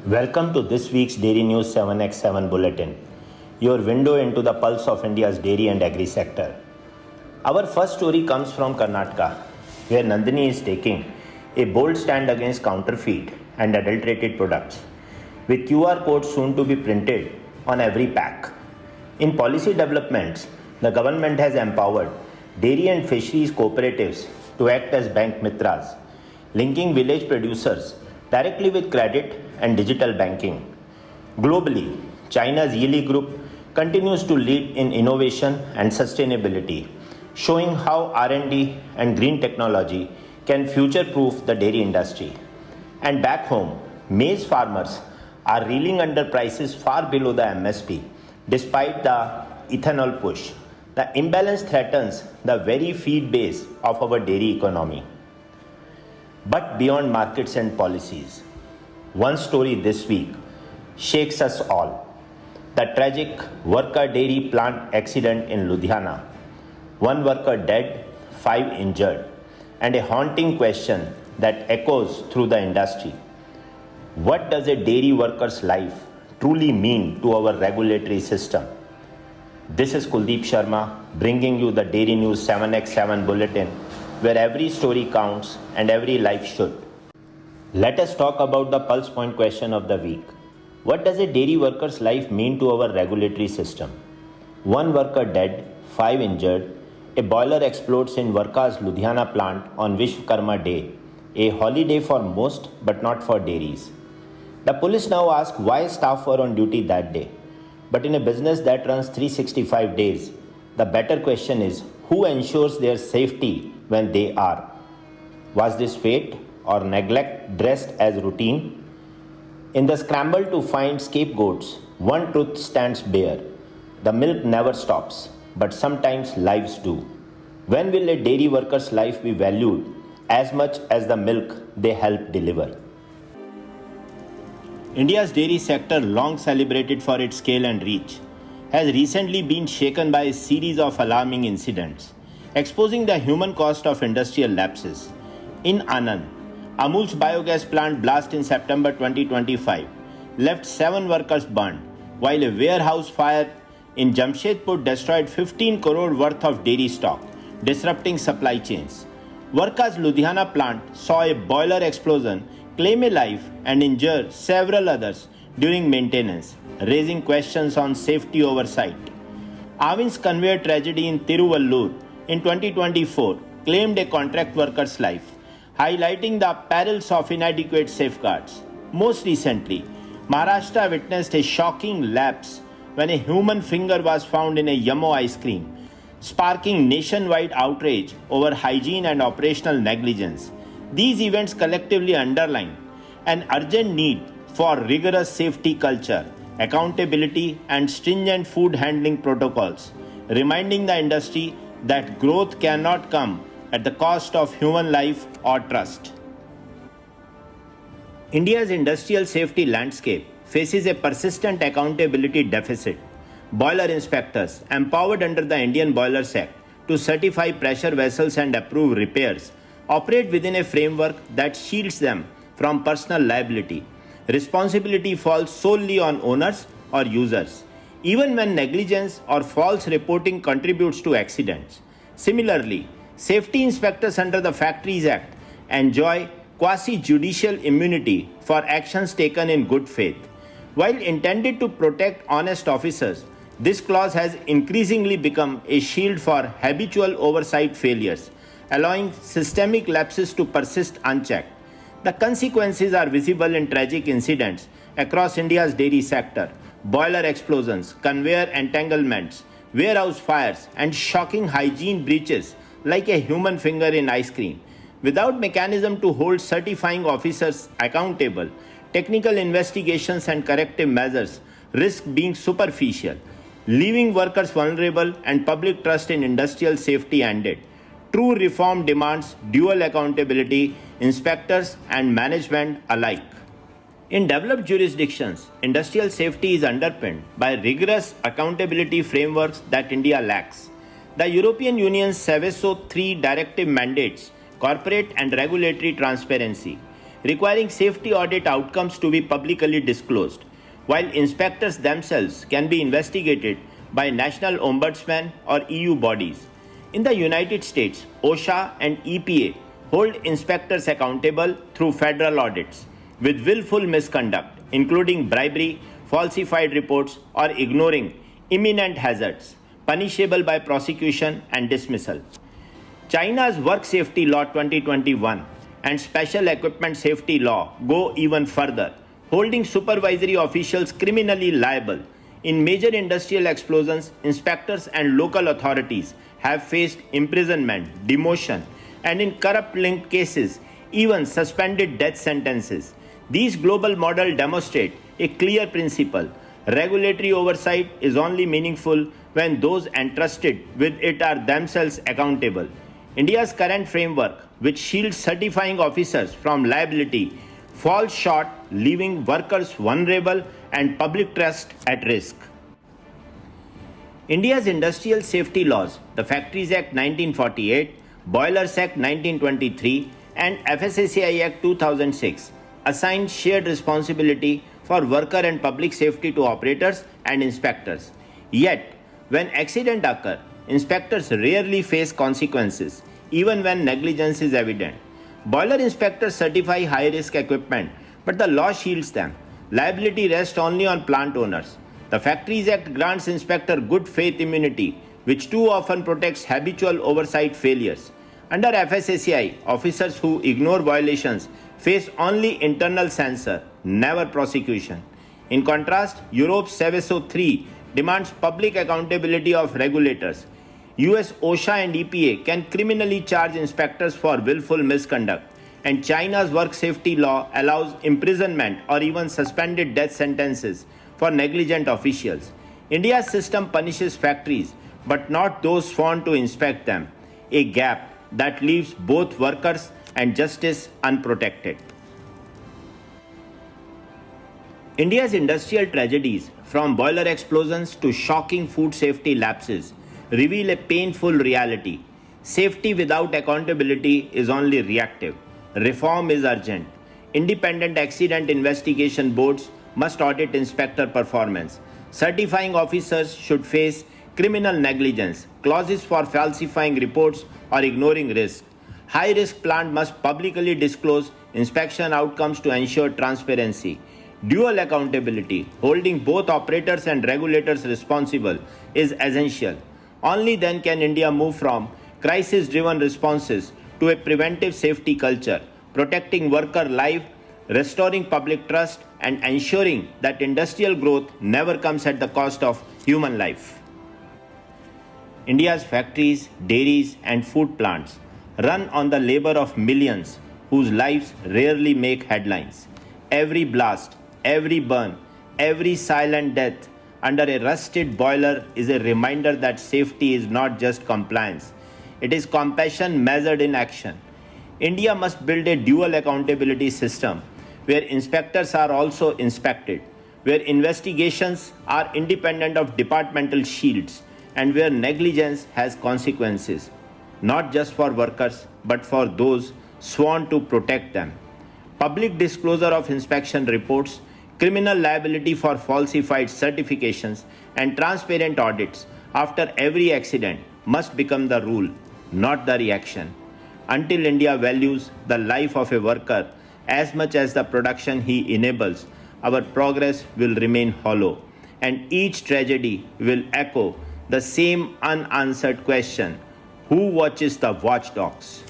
Welcome to this week's Dairy News 7x7 Bulletin, your window into the pulse of India's dairy and agri sector. Our first story comes from Karnataka, where Nandini is taking a bold stand against counterfeit and adulterated products, with QR codes soon to be printed on every pack. In policy developments, the government has empowered Dairy and Fisheries cooperatives to act as Bank Mitras, linking village producers directly with credit and digital banking. Globally, China's Yili Group continues to lead in innovation and sustainability, showing how R&D and green technology can future-proof the dairy industry. And back home, maize farmers are reeling under prices far below the MSP, despite the ethanol push. The imbalance threatens the very feed base of our dairy economy. But beyond markets and policies, one story this week shakes us all. The tragic verka dairy plant accident in Ludhiana. One worker dead, 5 injured, and a haunting question that echoes through the industry. What does a dairy worker's life truly mean to our regulatory system? This is Kuldeep Sharma bringing you the Dairy News 7x7 Bulletin, where every story counts and every life should. Let us talk about the pulse point question of the week. What does a dairy worker's life mean to our regulatory system? One worker dead, 5 injured. A boiler explodes in Verka's Ludhiana plant on Vishwakarma Day, a holiday for most but not for dairies. The police now ask why staff were on duty that day. But in a business that runs 365 days, the better question is who ensures their safety when they are? Was this fate or neglect dressed as routine? In the scramble to find scapegoats, one truth stands bare. The milk never stops, but sometimes lives do. When will a dairy worker's life be valued as much as the milk they help deliver? India's dairy sector, long celebrated for its scale and reach, has recently been shaken by a series of alarming incidents, exposing the human cost of industrial lapses. In Anand, Amul's biogas plant blast in September 2025 left 7 workers burned, while a warehouse fire in Jamshedpur destroyed 15 crore worth of dairy stock, disrupting supply chains. Verka's Ludhiana plant saw a boiler explosion claim a life and injure several others during maintenance, raising questions on safety oversight. Avin's conveyor tragedy in Tiruvallur in 2024 claimed a contract worker's life, highlighting the perils of inadequate safeguards. Most recently, Maharashtra witnessed a shocking lapse when a human finger was found in a Yummo ice cream, sparking nationwide outrage over hygiene and operational negligence. These events collectively underline an urgent need for rigorous safety culture, accountability, and stringent food handling protocols, reminding the industry that growth cannot come at the cost of human life or trust. India's industrial safety landscape faces a persistent accountability deficit. Boiler inspectors, empowered under the Indian Boilers Act to certify pressure vessels and approve repairs, operate within a framework that shields them from personal liability. Responsibility falls solely on owners or users, even when negligence or false reporting contributes to accidents. Similarly, safety inspectors under the Factories Act enjoy quasi-judicial immunity for actions taken in good faith. While intended to protect honest officers, this clause has increasingly become a shield for habitual oversight failures, allowing systemic lapses to persist unchecked. The consequences are visible in tragic incidents across India's dairy sector: boiler explosions, conveyor entanglements, warehouse fires, and shocking hygiene breaches like a human finger in ice cream. Without mechanism to hold certifying officers accountable, technical investigations and corrective measures risk being superficial, leaving workers vulnerable and public trust in industrial safety ended. True reform demands dual accountability, inspectors and management alike. In developed jurisdictions, industrial safety is underpinned by rigorous accountability frameworks that India lacks. The European Union's Seveso III directive mandates corporate and regulatory transparency, requiring safety audit outcomes to be publicly disclosed, while inspectors themselves can be investigated by national ombudsmen or EU bodies. In the United States, OSHA and EPA hold inspectors accountable through federal audits with willful misconduct, including bribery, falsified reports, or ignoring imminent hazards, punishable by prosecution and dismissal. China's Work Safety Law 2021 and Special Equipment Safety Law go even further, holding supervisory officials criminally liable. In major industrial explosions, inspectors and local authorities have faced imprisonment, demotion, and in corrupt-linked cases, even suspended death sentences. These global models demonstrate a clear principle. Regulatory oversight is only meaningful when those entrusted with it are themselves accountable. India's current framework, which shields certifying officers from liability, falls short, leaving workers vulnerable and public trust at risk. India's industrial safety laws, the Factories Act 1948, Boilers Act 1923, and FSSAI Act 2006, assign shared responsibility for worker and public safety to operators and inspectors. Yet, when accidents occur, inspectors rarely face consequences, even when negligence is evident. Boiler inspectors certify high-risk equipment, but the law shields them. Liability rests only on plant owners. The Factories Act grants inspector good faith immunity, which too often protects habitual oversight failures. Under FSSAI, officers who ignore violations face only internal censure, never prosecution. In contrast, Europe's Seveso III demands public accountability of regulators. US OSHA and EPA can criminally charge inspectors for willful misconduct, and China's work safety law allows imprisonment or even suspended death sentences for negligent officials. India's system punishes factories, but not those sworn to inspect them, a gap that leaves both workers and justice unprotected. India's industrial tragedies, from boiler explosions to shocking food safety lapses, reveal a painful reality. Safety without accountability is only reactive. Reform is urgent. Independent accident investigation boards must audit inspector performance. Certifying officers should face criminal negligence, clauses for falsifying reports or ignoring risk. High-risk plant must publicly disclose inspection outcomes to ensure transparency. Dual accountability, holding both operators and regulators responsible, is essential. Only then can India move from crisis-driven responses to a preventive safety culture, protecting worker life, restoring public trust, and ensuring that industrial growth never comes at the cost of human life. India's factories, dairies, and food plants run on the labor of millions whose lives rarely make headlines. Every blast, every burn, every silent death under a rusted boiler is a reminder that safety is not just compliance. It is compassion measured in action. India must build a dual accountability system where inspectors are also inspected, where investigations are independent of departmental shields, and where negligence has consequences, not just for workers, but for those sworn to protect them. Public disclosure of inspection reports, criminal liability for falsified certifications, and transparent audits after every accident must become the rule, not the reaction. Until India values the life of a worker as much as the production he enables, our progress will remain hollow, and each tragedy will echo the same unanswered question: who watches the watchdogs?